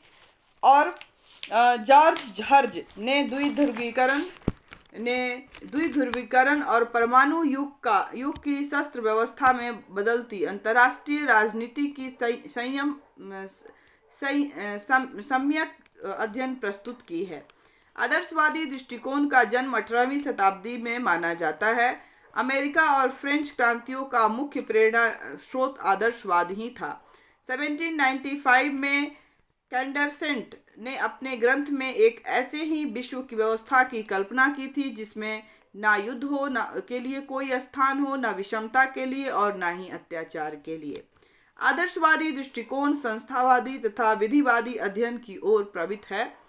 और जॉर्ज हर्ज ने द्विध्रुवीकरण और परमाणु युग की शस्त्र व्यवस्था में बदलती अंतर्राष्ट्रीय राजनीति की सम्यक अध्ययन प्रस्तुत की है। आदर्शवादी दृष्टिकोण का जन्म 18वीं शताब्दी में माना जाता है। अमेरिका और फ्रेंच क्रांतियों का मुख्य प्रेरणा स्रोत आदर्शवाद ही था। 1795 में कैंडरसेंट ने अपने ग्रंथ में एक ऐसे ही विश्व की व्यवस्था की कल्पना की थी जिसमें ना युद्ध हो, ना के लिए कोई स्थान हो, ना विषमता के लिए और ना ही अत्याचार के लिए। आदर्शवादी दृष्टिकोण संस्थावादी तथा विधिवादी अध्ययन की ओर प्रवृत्त है।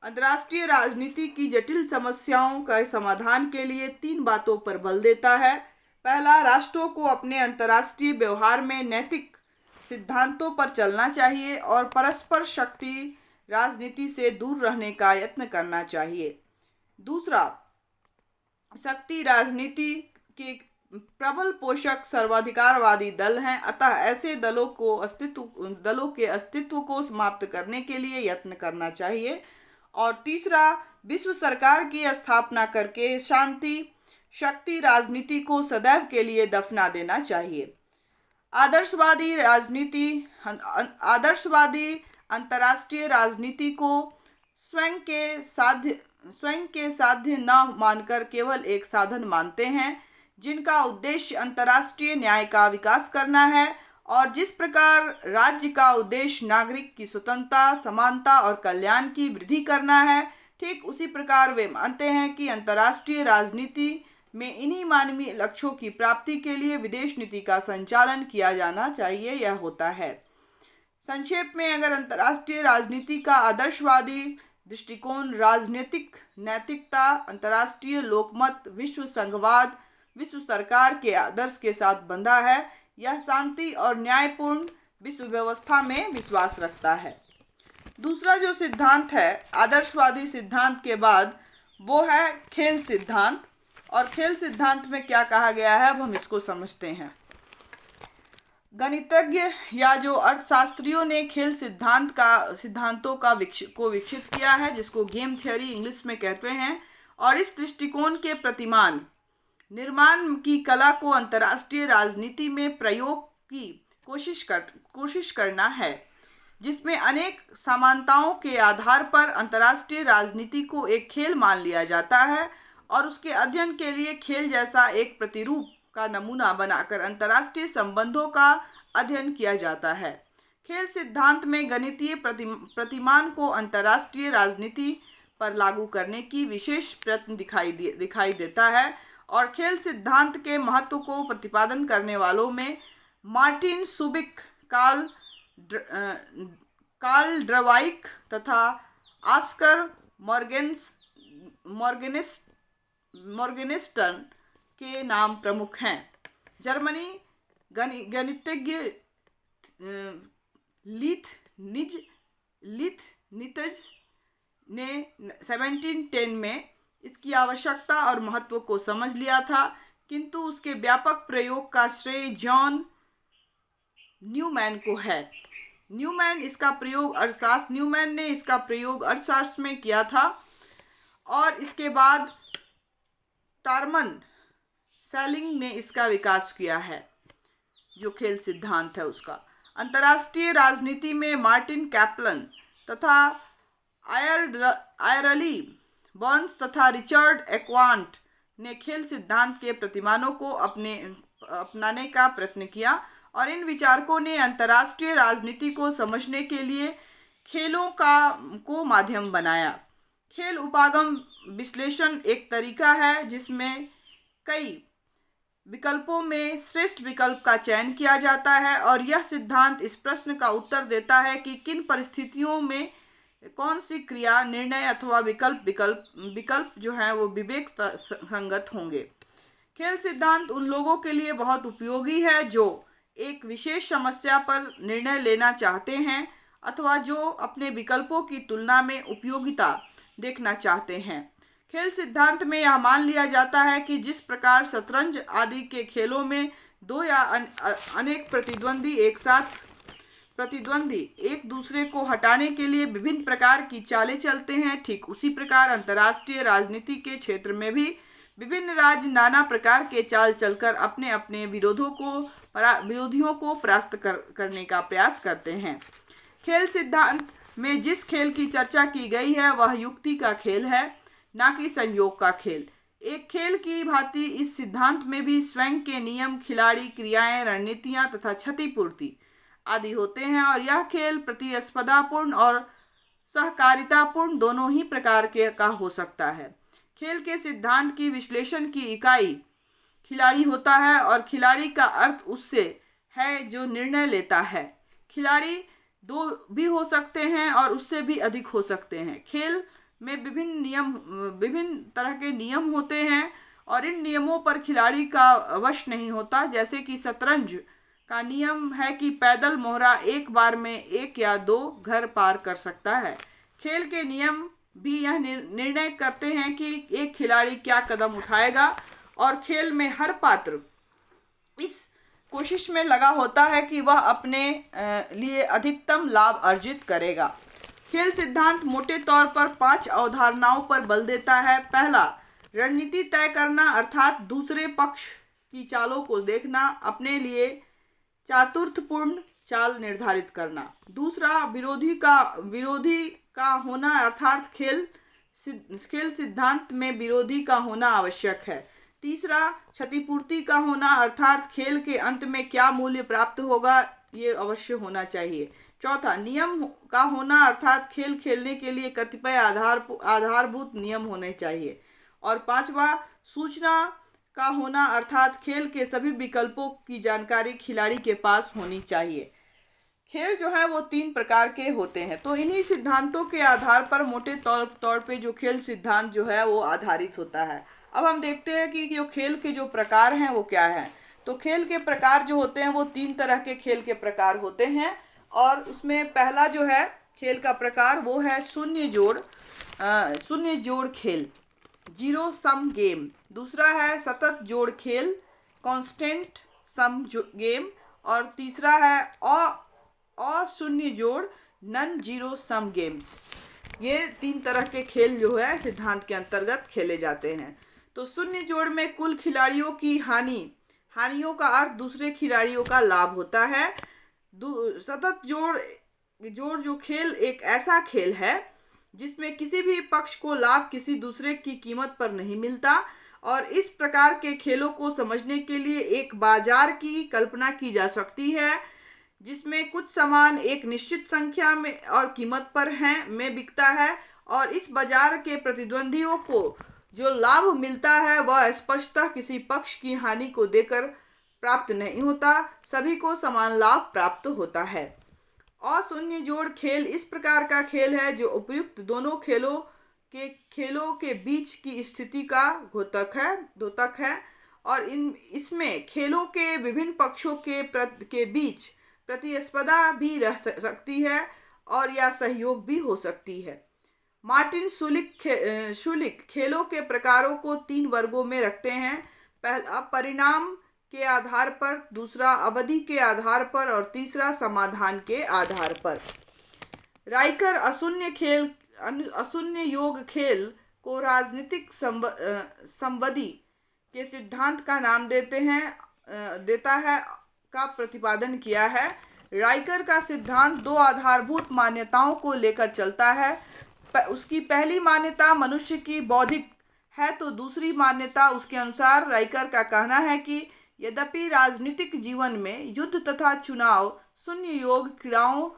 अंतर्राष्ट्रीय राजनीति की जटिल समस्याओं का समाधान के लिए 3 बातों पर बल देता है। पहला, राष्ट्रों को अपने अंतर्राष्ट्रीय व्यवहार में नैतिक सिद्धांतों पर चलना चाहिए और परस्पर शक्ति राजनीति से दूर रहने का यत्न करना चाहिए। दूसरा, शक्ति राजनीति के प्रबल पोषक सर्वाधिकारवादी दल हैं, अतः ऐसे दलों के अस्तित्व को समाप्त करने के लिए यत्न करना चाहिए। और तीसरा, विश्व सरकार की स्थापना करके शक्ति राजनीति को सदैव के लिए दफना देना चाहिए। आदर्शवादी अंतर्राष्ट्रीय राजनीति को स्वयं के साध्य न मानकर केवल एक साधन मानते हैं जिनका उद्देश्य अंतर्राष्ट्रीय न्याय का विकास करना है। और जिस प्रकार राज्य का उद्देश्य नागरिक की स्वतंत्रता, समानता और कल्याण की वृद्धि करना है, ठीक उसी प्रकार वे मानते हैं कि अंतर्राष्ट्रीय राजनीति में इन्हीं मानवीय लक्ष्यों की प्राप्ति के लिए विदेश नीति का संचालन किया जाना चाहिए। यह होता है। संक्षेप में, अगर अंतर्राष्ट्रीय राजनीति का आदर्शवादी दृष्टिकोण राजनीतिक नैतिकता, अंतर्राष्ट्रीय लोकमत, विश्व संघवाद, विश्व सरकार के आदर्श के साथ बंधा है, यह शांति और न्यायपूर्ण विश्व व्यवस्था में विश्वास रखता है। दूसरा जो सिद्धांत है आदर्शवादी सिद्धांत के बाद, वो है खेल सिद्धांत। और खेल सिद्धांत में क्या कहा गया है अब हम इसको समझते हैं। गणितज्ञ या जो अर्थशास्त्रियों ने खेल सिद्धांतों को विकसित किया है, जिसको गेम थ्योरी इंग्लिश में कहते हैं। और इस दृष्टिकोण के निर्माण की कला को अंतर्राष्ट्रीय राजनीति में प्रयोग की कोशिश करना है, जिसमें अनेक समानताओं के आधार पर अंतर्राष्ट्रीय राजनीति को एक खेल मान लिया जाता है और उसके अध्ययन के लिए खेल जैसा एक प्रतिरूप का नमूना बनाकर अंतर्राष्ट्रीय संबंधों का अध्ययन किया जाता है। खेल सिद्धांत में गणितीय प्रतिमान को अंतर्राष्ट्रीय राजनीति पर लागू करने की विशेष प्रयत्न दिखाई देता है। और खेल सिद्धांत के महत्व को प्रतिपादन करने वालों में मार्टिन सुबिक, कार्ल ड्रवाइक तथा ऑस्कर मॉर्गेनिस्टन के नाम प्रमुख हैं। जर्मनी गणितज्ञ लीबनिज ने 1710 में इसकी आवश्यकता और महत्व को समझ लिया था, किंतु उसके व्यापक प्रयोग का श्रेय जॉन न्यूमैन को है। न्यूमैन ने इसका प्रयोग अर्थशास्त्र में किया था और इसके बाद टारमन सेलिंग ने इसका विकास किया है, जो खेल सिद्धांत है उसका। अंतर्राष्ट्रीय राजनीति में मार्टिन कैप्लन तथा आयरली बर्न्स तथा रिचर्ड एक्वांट ने खेल सिद्धांत के प्रतिमानों को अपनाने का प्रयत्न किया और इन विचारकों ने अंतर्राष्ट्रीय राजनीति को समझने के लिए खेलों को माध्यम बनाया। खेल उपागम विश्लेषण एक तरीका है जिसमें कई विकल्पों में श्रेष्ठ विकल्प का चयन किया जाता है और यह सिद्धांत इस प्रश्न का उत्तर देता है कि किन परिस्थितियों में कौन सी क्रिया, निर्णय अथवा विकल्प जो है वो विवेक संगत होंगे। खेल सिद्धांत उन लोगों के लिए बहुत उपयोगी है जो एक विशेष समस्या पर निर्णय लेना चाहते हैं अथवा जो अपने विकल्पों की तुलना में उपयोगिता देखना चाहते हैं। खेल सिद्धांत में यह मान लिया जाता है कि जिस प्रकार शतरंज आदि के खेलों में दो या अनेक प्रतिद्वंदी एक दूसरे को हटाने के लिए विभिन्न प्रकार की चालें चलते हैं, ठीक उसी प्रकार अंतर्राष्ट्रीय राजनीति के क्षेत्र में भी विभिन्न राज्य नाना प्रकार के चाल चलकर अपने अपने विरोधियों को परास्त करने का प्रयास करते हैं। खेल सिद्धांत में जिस खेल की चर्चा की गई है वह युक्ति का खेल है, ना कि संयोग का खेल। एक खेल की भांति इस सिद्धांत में भी स्वयं के नियम, खिलाड़ी, क्रियाएं, रणनीतियां तथा क्षतिपूर्ति आदि होते हैं और यह खेल प्रतिस्पर्धापूर्ण और सहकारितापूर्ण दोनों ही प्रकार का हो सकता है। खेल के सिद्धांत की विश्लेषण की इकाई खिलाड़ी होता है और खिलाड़ी का अर्थ उससे है जो निर्णय लेता है। खिलाड़ी दो भी हो सकते हैं और उससे भी अधिक हो सकते हैं। खेल में विभिन्न तरह के नियम होते हैं और इन नियमों पर खिलाड़ी का वश नहीं होता। जैसे कि शतरंज का नियम है कि पैदल मोहरा एक बार में 1 या 2 घर पार कर सकता है। खेल के नियम भी यह निर्णय करते हैं कि एक खिलाड़ी क्या कदम उठाएगा और खेल में हर पात्र इस कोशिश में लगा होता है कि वह अपने लिए अधिकतम लाभ अर्जित करेगा। खेल सिद्धांत मोटे तौर पर 5 अवधारणाओं पर बल देता है। पहला, रणनीति तय करना अर्थात दूसरे पक्ष की चालों को देखना, अपने लिए चातुर्यपूर्ण चाल निर्धारित करना। दूसरा, विरोधी का होना अर्थात खेल सिद्धांत में विरोधी का होना आवश्यक है। तीसरा, क्षतिपूर्ति का होना अर्थात खेल के अंत में क्या मूल्य प्राप्त होगा ये अवश्य होना चाहिए। चौथा, नियम का होना अर्थात खेल खेलने के लिए कतिपय आधारभूत नियम होने चाहिए। और पांचवा, सूचना का होना अर्थात खेल के सभी विकल्पों की जानकारी खिलाड़ी के पास होनी चाहिए। खेल जो है वो 3 प्रकार के होते हैं। तो इन्हीं सिद्धांतों के आधार पर मोटे तौर पे जो खेल सिद्धांत जो है वो आधारित होता है। अब हम देखते हैं कि जो खेल के जो प्रकार हैं वो क्या हैं। तो खेल के प्रकार जो होते हैं वो 3 तरह के खेल के प्रकार होते हैं और उसमें पहला जो है खेल का प्रकार वो है शून्य जोड़ खेल, 0 सम गेम। दूसरा है सतत जोड़ खेल, कांस्टेंट सम गेम। और तीसरा है अशून्य जोड़, नॉन जीरो सम गेम्स। ये 3 तरह के खेल जो है सिद्धांत के अंतर्गत खेले जाते हैं। तो शून्य जोड़ में कुल खिलाड़ियों की हानियों का अर्थ दूसरे खिलाड़ियों का लाभ होता है। सतत जोड़ जो खेल एक ऐसा खेल है जिसमें किसी भी पक्ष को लाभ किसी दूसरे की कीमत पर नहीं मिलता और इस प्रकार के खेलों को समझने के लिए एक बाजार की कल्पना की जा सकती है जिसमें कुछ सामान एक निश्चित संख्या में और कीमत पर में बिकता है और इस बाजार के प्रतिद्वंदियों को जो लाभ मिलता है वह स्पष्टतः किसी पक्ष की हानि को देकर प्राप्त नहीं होता, सभी को समान लाभ प्राप्त होता है। अशून्य जोड़ खेल इस प्रकार का खेल है जो उपयुक्त दोनों खेलों के बीच की स्थिति का द्योतक है और इसमें खेलों के विभिन्न पक्षों के बीच प्रतिस्पर्धा भी रह सकती है और या सहयोग भी हो सकती है। मार्टिन शुलिक खेलों के प्रकारों को 3 वर्गों में रखते हैं। पहला परिणाम के आधार पर, दूसरा अवधि के आधार पर और तीसरा समाधान के आधार पर। राइकर अशून्य योग खेल को राजनीतिक संवदी के सिद्धांत का नाम देता है का प्रतिपादन किया है। राइकर का सिद्धांत 2 आधारभूत मान्यताओं को लेकर चलता है। उसकी पहली मान्यता मनुष्य की बौद्धिक है, तो दूसरी मान्यता उसके अनुसार राइकर का कहना है कि यद्यपि राजनीतिक जीवन में युद्ध तथा चुनाव शून्य योग क्रीड़ाओं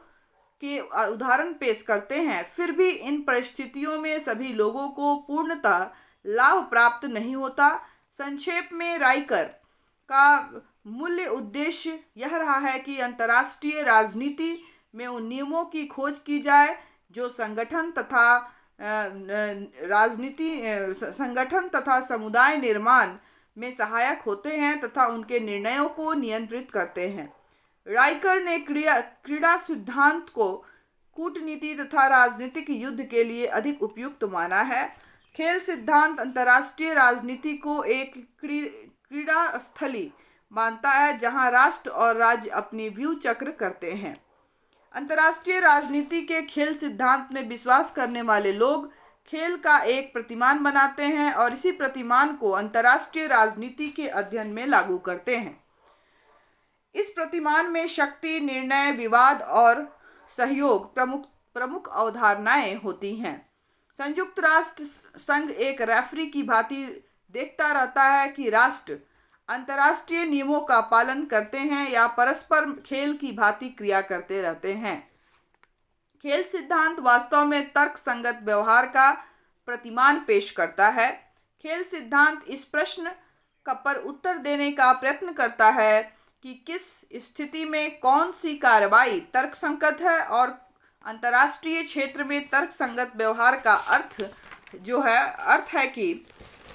के उदाहरण पेश करते हैं, फिर भी इन परिस्थितियों में सभी लोगों को पूर्णतः लाभ प्राप्त नहीं होता। संक्षेप में राइकर का मूल्य उद्देश्य यह रहा है कि अंतर्राष्ट्रीय राजनीति में उन नियमों की खोज की जाए जो संगठन तथा समुदाय निर्माण में सहायक होते हैं तथा उनके निर्णयों को नियंत्रित करते हैं। राइकर ने क्रीड़ा सिद्धांत को कूटनीति तथा राजनीतिक युद्ध के लिए अधिक उपयुक्त माना है। खेल सिद्धांत अंतर्राष्ट्रीय राजनीति को एक क्रीड़ा स्थली मानता है जहां राष्ट्र और राज्य अपनी व्यू चक्र करते हैं। अंतर्राष्ट्रीय राजनीति के खेल सिद्धांत में विश्वास करने वाले लोग खेल का एक प्रतिमान बनाते हैं और इसी प्रतिमान को अंतर्राष्ट्रीय राजनीति के अध्ययन में लागू करते हैं। इस प्रतिमान में शक्ति, निर्णय, विवाद और सहयोग प्रमुख अवधारणाएं होती हैं। संयुक्त राष्ट्र संघ एक रेफरी की भांति देखता रहता है कि राष्ट्र अंतर्राष्ट्रीय नियमों का पालन करते हैं या परस्पर खेल की भांति क्रिया करते रहते हैं। खेल सिद्धांत वास्तव में तर्क संगत व्यवहार का प्रतिमान पेश करता है। खेल सिद्धांत इस प्रश्न का पर उत्तर देने का प्रयत्न करता है कि किस स्थिति में कौन सी कार्रवाई तर्कसंगत है, और अंतर्राष्ट्रीय क्षेत्र में तर्कसंगत व्यवहार का अर्थ है कि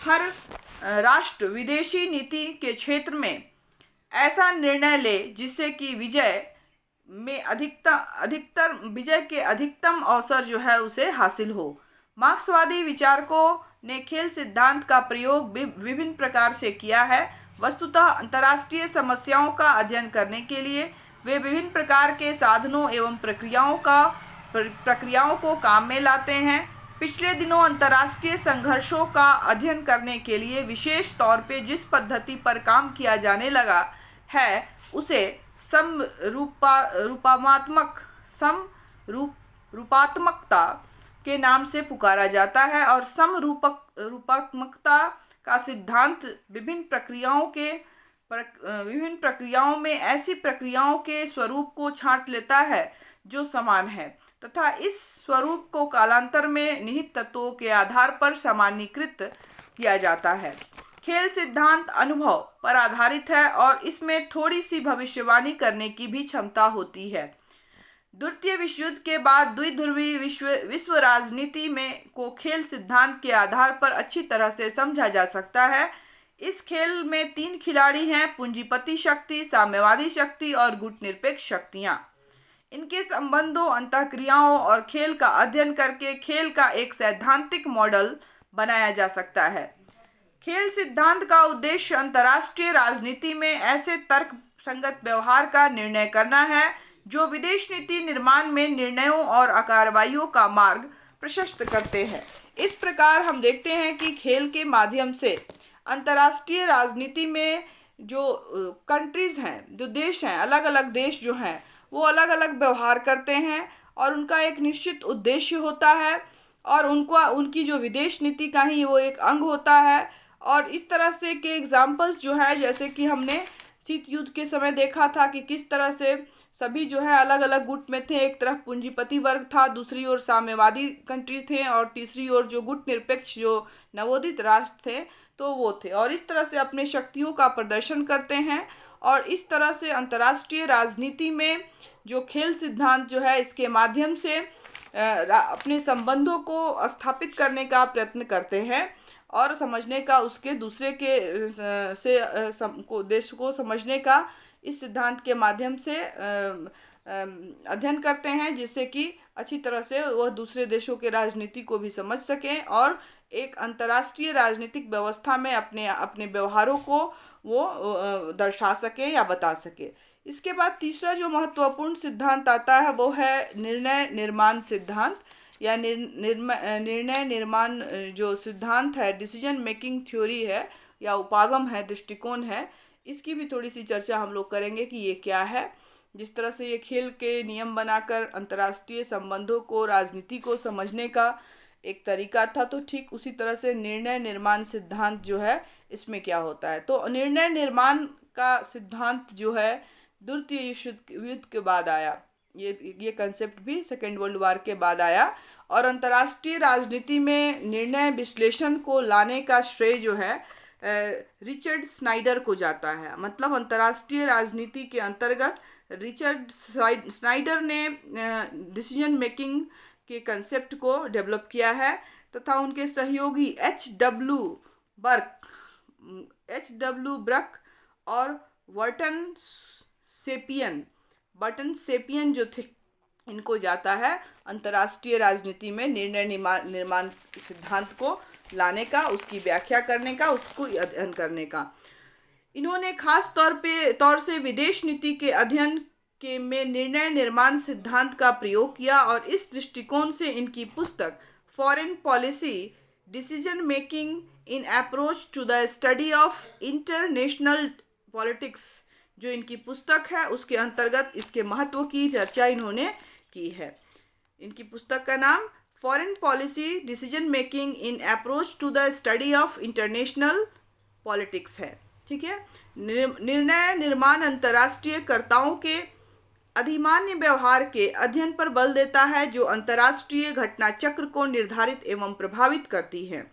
हर राष्ट्र विदेशी नीति के क्षेत्र में ऐसा निर्णय ले जिससे कि विजय के अधिकतम अवसर उसे हासिल हो। मार्क्सवादी विचारकों ने खेल सिद्धांत का प्रयोग विभिन्न प्रकार से किया है। वस्तुतः अंतर्राष्ट्रीय समस्याओं का अध्ययन करने के लिए वे विभिन्न प्रकार के साधनों एवं प्रक्रियाओं को काम में लाते हैं। पिछले दिनों अंतर्राष्ट्रीय संघर्षों का अध्ययन करने के लिए विशेष तौर पे जिस पद्धति पर काम किया जाने लगा है उसे समरूपात्मकता के नाम से पुकारा जाता है, और समरूपात्मकता का सिद्धांत विभिन्न प्रक्रियाओं में ऐसी प्रक्रियाओं के स्वरूप को छांट लेता है जो समान है तथा इस स्वरूप को कालांतर में निहित तत्वों के आधार पर सामान्यीकृत किया जाता है। खेल सिद्धांत अनुभव पर आधारित है और इसमें थोड़ी सी भविष्यवाणी करने की भी क्षमता होती है। द्वितीय विश्व युद्ध के बाद द्विध्रुवीय विश्व राजनीति को खेल सिद्धांत के आधार पर अच्छी तरह से समझा जा सकता है। इस खेल में 3 खिलाड़ी हैं: पूंजीपति शक्ति, साम्यवादी शक्ति और गुटनिरपेक्ष शक्तियां। इनके संबंधों, अंतःक्रियाओं और खेल का अध्ययन करके खेल का एक सैद्धांतिक मॉडल बनाया जा सकता है। खेल सिद्धांत का उद्देश्य अंतर्राष्ट्रीय राजनीति में ऐसे तर्क संगत व्यवहार का निर्णय करना है जो विदेश नीति निर्माण में निर्णयों और कार्रवाइयों का मार्ग प्रशस्त करते हैं। इस प्रकार हम देखते हैं कि खेल के माध्यम से अंतर्राष्ट्रीय राजनीति में जो कंट्रीज़ हैं, जो देश हैं, अलग अलग देश जो हैं वो अलग अलग व्यवहार करते हैं और उनका एक निश्चित उद्देश्य होता है और उनकी जो विदेश नीति का ही वो एक अंग होता है। और इस तरह से के एग्जाम्पल्स जो है, जैसे कि हमने शीत युद्ध के समय देखा था कि किस तरह से सभी जो है अलग अलग गुट में थे। एक तरफ पूंजीपति वर्ग था, दूसरी ओर साम्यवादी कंट्रीज थे और तीसरी ओर जो गुट निरपेक्ष जो नवोदित राष्ट्र थे तो वो थे, और इस तरह से अपने शक्तियों का प्रदर्शन करते हैं। और इस तरह से अंतर्राष्ट्रीय राजनीति में जो खेल सिद्धांत जो है इसके माध्यम से अपने संबंधों को स्थापित करने का प्रयत्न करते हैं और समझने का, उसके दूसरे के देश को समझने का इस सिद्धांत के माध्यम से अध्ययन करते हैं, जिससे कि अच्छी तरह से वह दूसरे देशों के राजनीति को भी समझ सकें और एक अंतर्राष्ट्रीय राजनीतिक व्यवस्था में अपने अपने व्यवहारों को वो दर्शा सके या बता सके। इसके बाद तीसरा जो महत्वपूर्ण सिद्धांत आता है वो है निर्णय निर्माण सिद्धांत या निर्णय निर्माण जो सिद्धांत है, डिसीजन मेकिंग थ्योरी है या उपागम है, दृष्टिकोण है। इसकी भी थोड़ी सी चर्चा हम लोग करेंगे कि ये क्या है। जिस तरह से ये खेल के नियम बनाकर अंतर्राष्ट्रीय संबंधों को, राजनीति को समझने का एक तरीका था, तो ठीक उसी तरह से निर्णय निर्माण सिद्धांत जो है इसमें क्या होता है। तो निर्णय निर्माण का सिद्धांत जो है द्वितीय युद्ध के बाद आया। ये कंसेप्ट भी सेकेंड वर्ल्ड वॉर के बाद आया और अंतर्राष्ट्रीय राजनीति में निर्णय विश्लेषण को लाने का श्रेय जो है रिचर्ड स्नाइडर को जाता है। मतलब अंतर्राष्ट्रीय राजनीति के अंतर्गत रिचर्ड स्नाइडर ने डिसीजन मेकिंग के कंसेप्ट को डेवलप किया है तथा उनके सहयोगी एच.डब्ल्यू. ब्रक और बर्टन सेपियन जो थे, इनको जाता है अंतर्राष्ट्रीय राजनीति में निर्णय निर्माण सिद्धांत को लाने का, उसकी व्याख्या करने का, उसको अध्ययन करने का। इन्होंने खास तौर से विदेश नीति के अध्ययन के में निर्णय निर्माण सिद्धांत का प्रयोग किया और इस दृष्टिकोण से इनकी पुस्तक foreign policy decision making in approach to the study of international politics जो इनकी पुस्तक है उसके अंतर्गत इसके महत्व की चर्चा इन्होंने की है। इनकी पुस्तक का नाम foreign policy decision making in approach to the study of international politics है। ठीक है। निर्णय निर्माण अंतर्राष्ट्रीय कर्ताओं के अधिमान्य व्यवहार के अध्ययन पर बल देता है जो अंतर्राष्ट्रीय घटना चक्र को निर्धारित एवं प्रभावित करती है।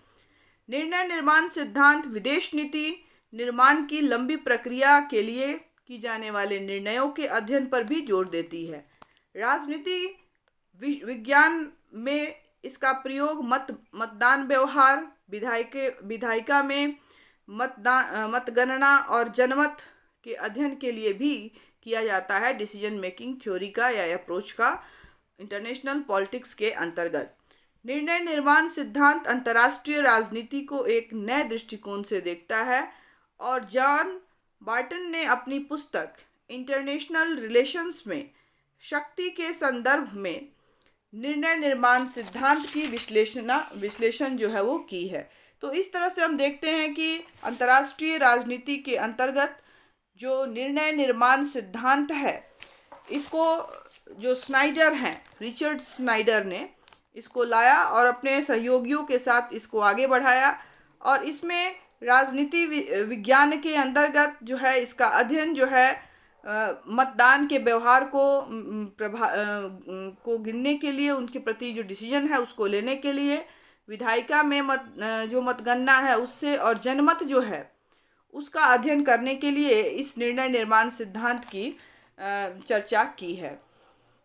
निर्णय निर्माण सिद्धांत विदेश नीति निर्माण की लंबी प्रक्रिया के लिए की जाने वाले निर्णयों के अध्ययन पर भी जोर देती है। राजनीति विज्ञान में इसका प्रयोग मतदान व्यवहार, विधायिका में मतगणना और जनमत के अध्ययन के लिए भी किया जाता है डिसीजन मेकिंग थ्योरी का या अप्रोच का इंटरनेशनल पॉलिटिक्स के अंतर्गत। निर्णय निर्माण सिद्धांत अंतर्राष्ट्रीय राजनीति को एक नए दृष्टिकोण से देखता है और जॉन बार्टन ने अपनी पुस्तक इंटरनेशनल रिलेशंस में शक्ति के संदर्भ में निर्णय निर्माण सिद्धांत की विश्लेषण जो है वो की है। तो इस तरह से हम देखते हैं कि अंतर्राष्ट्रीय राजनीति के अंतर्गत जो निर्णय निर्माण सिद्धांत है, इसको जो स्नाइडर हैं, रिचर्ड स्नाइडर ने इसको लाया और अपने सहयोगियों के साथ इसको आगे बढ़ाया और इसमें राजनीति विज्ञान के अंतर्गत जो है इसका अध्ययन जो है मतदान के व्यवहार को गिनने के लिए, उनके प्रति जो डिसीजन है उसको लेने के लिए, विधायिका में जो मतगणना है उससे, और जनमत जो है उसका अध्ययन करने के लिए इस निर्णय निर्माण सिद्धांत की चर्चा की है।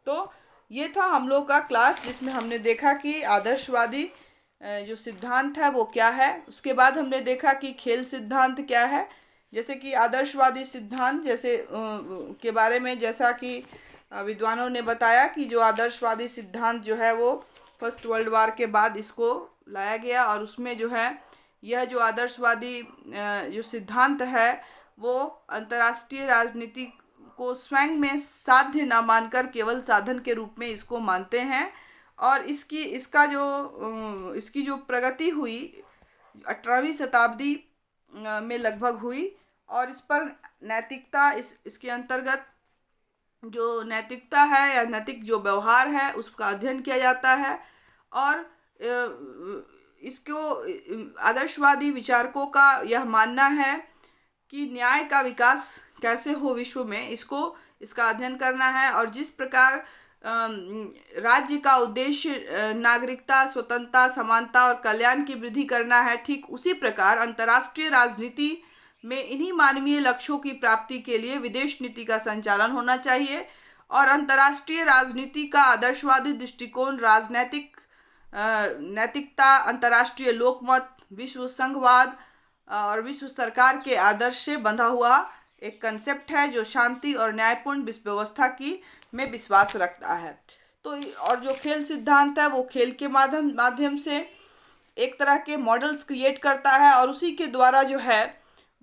तो ये था हम लोग का क्लास जिसमें हमने देखा कि आदर्शवादी जो सिद्धांत है वो क्या है। उसके बाद हमने देखा कि खेल सिद्धांत क्या है। जैसे कि आदर्शवादी सिद्धांत जैसे के बारे में, जैसा कि विद्वानों ने बताया कि जो आदर्शवादी सिद्धांत जो है वो फर्स्ट वर्ल्ड वॉर के बाद इसको लाया गया और उसमें जो है यह जो आदर्शवादी जो सिद्धांत है वो अंतर्राष्ट्रीय राजनीति को स्वयं में साध्य न मानकर केवल साधन के रूप में इसको मानते हैं और इसकी जो प्रगति हुई 18वीं शताब्दी में लगभग हुई और इस पर नैतिकता, इसके अंतर्गत जो नैतिकता है या नैतिक जो व्यवहार है उसका अध्ययन किया जाता है और इसको आदर्शवादी विचारकों का यह मानना है कि न्याय का विकास कैसे हो विश्व में, इसका अध्ययन करना है और जिस प्रकार राज्य का उद्देश्य नागरिकता, स्वतंत्रता, समानता और कल्याण की वृद्धि करना है, ठीक उसी प्रकार अंतर्राष्ट्रीय राजनीति में इन्हीं मानवीय लक्ष्यों की प्राप्ति के लिए विदेश नीति का संचालन होना चाहिए और अंतर्राष्ट्रीय राजनीति का आदर्शवादी दृष्टिकोण नैतिकता, अंतर्राष्ट्रीय लोकमत, विश्व संघवाद और विश्व सरकार के आदर्श से बंधा हुआ एक कंसेप्ट है जो शांति और न्यायपूर्ण विश्व व्यवस्था की में विश्वास रखता है। तो और जो खेल सिद्धांत है वो खेल के माध्यम से एक तरह के मॉडल्स क्रिएट करता है और उसी के द्वारा जो है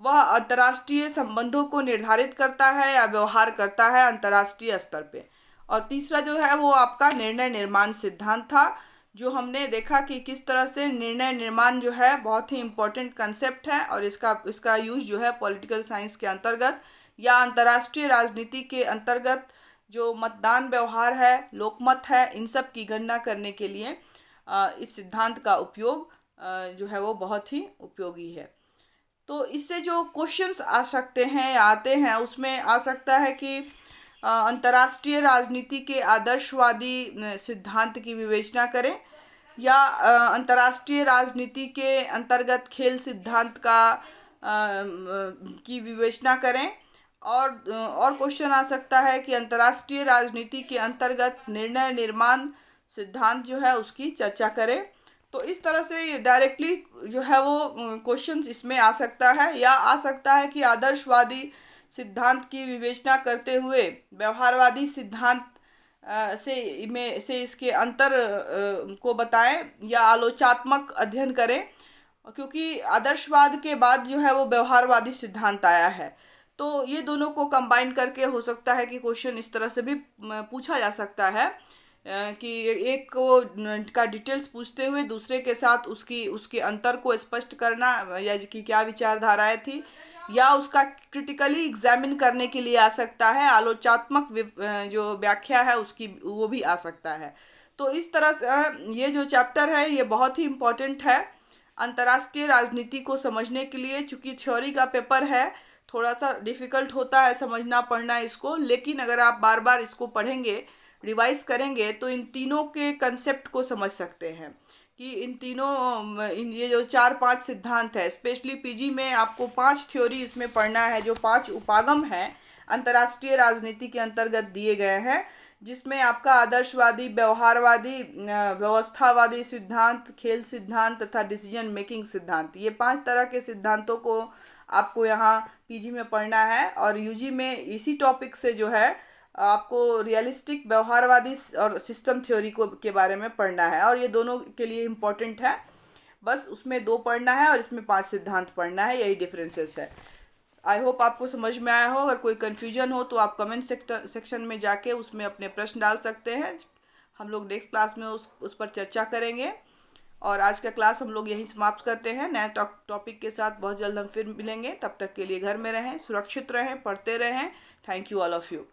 वह अंतर्राष्ट्रीय संबंधों को निर्धारित करता है या व्यवहार करता है अंतर्राष्ट्रीय स्तर पे। और तीसरा जो है वो आपका निर्णय निर्माण सिद्धांत था, जो हमने देखा कि किस तरह से निर्णय निर्माण जो है बहुत ही इम्पोर्टेंट कंसेप्ट है और इसका यूज जो है पॉलिटिकल साइंस के अंतर्गत या अंतर्राष्ट्रीय राजनीति के अंतर्गत जो मतदान व्यवहार है, लोकमत है, इन सब की गणना करने के लिए इस सिद्धांत का उपयोग जो है वो बहुत ही उपयोगी है। तो इससे जो क्वेश्चंस आ सकते हैं या आते हैं उसमें आ सकता है कि अंतर्राष्ट्रीय राजनीति के आदर्शवादी सिद्धांत की विवेचना करें या अंतर्राष्ट्रीय राजनीति के अंतर्गत खेल सिद्धांत की विवेचना करें। और क्वेश्चन आ सकता है कि अंतर्राष्ट्रीय राजनीति के अंतर्गत निर्णय निर्माण सिद्धांत जो है उसकी चर्चा करें। तो इस तरह से डायरेक्टली जो है वो क्वेश्चंस इसमें आ सकता है, या आ सकता है कि आदर्शवादी सिद्धांत की विवेचना करते हुए व्यवहारवादी सिद्धांत से इसके अंतर को बताएं या आलोचनात्मक अध्ययन करें, क्योंकि आदर्शवाद के बाद जो है वो व्यवहारवादी सिद्धांत आया है। तो ये दोनों को कंबाइन करके हो सकता है कि क्वेश्चन इस तरह से भी पूछा जा सकता है कि एक को का डिटेल्स पूछते हुए दूसरे के साथ उसके अंतर को स्पष्ट करना या कि क्या विचारधाराएं थी, या उसका क्रिटिकली एग्जामिन करने के लिए आ सकता है। आलोचनात्मक जो व्याख्या है उसकी वो भी आ सकता है। तो इस तरह से ये जो चैप्टर है ये बहुत ही इम्पोर्टेंट है अंतर्राष्ट्रीय राजनीति को समझने के लिए। चूँकि थ्योरी का पेपर है, थोड़ा सा डिफ़िकल्ट होता है समझना पढ़ना इसको, लेकिन अगर आप बार बार इसको पढ़ेंगे, रिवाइज करेंगे तो इन तीनों के कंसेप्ट को समझ सकते हैं कि ये जो 4-5 सिद्धांत है, स्पेशली पीजी में आपको 5 थ्योरी इसमें पढ़ना है, जो 5 उपागम हैं अंतर्राष्ट्रीय राजनीति के अंतर्गत दिए गए हैं, जिसमें आपका आदर्शवादी, व्यवहारवादी, व्यवस्थावादी सिद्धांत, खेल सिद्धांत तथा डिसीजन मेकिंग सिद्धांत, ये 5 तरह के सिद्धांतों को आपको यहाँ पीजी में पढ़ना है। और यूजी में इसी टॉपिक से जो है आपको रियलिस्टिक, व्यवहारवादी और सिस्टम थ्योरी के बारे में पढ़ना है, और ये दोनों के लिए इम्पोर्टेंट है। बस उसमें 2 पढ़ना है और इसमें 5 सिद्धांत पढ़ना है, यही डिफरेंसेस है। आई होप आपको समझ में आया हो। अगर कोई कन्फ्यूजन हो तो आप कमेंट सेक्शन में जाके उसमें अपने प्रश्न डाल सकते हैं। हम लोग नेक्स्ट क्लास में उस पर चर्चा करेंगे। और आज का क्लास हम लोग यहीं समाप्त करते हैं। नए टॉपिक के साथ बहुत जल्द हम फिर मिलेंगे। तब तक के लिए घर में रहें, सुरक्षित रहें, पढ़ते रहें। Thank you all of you.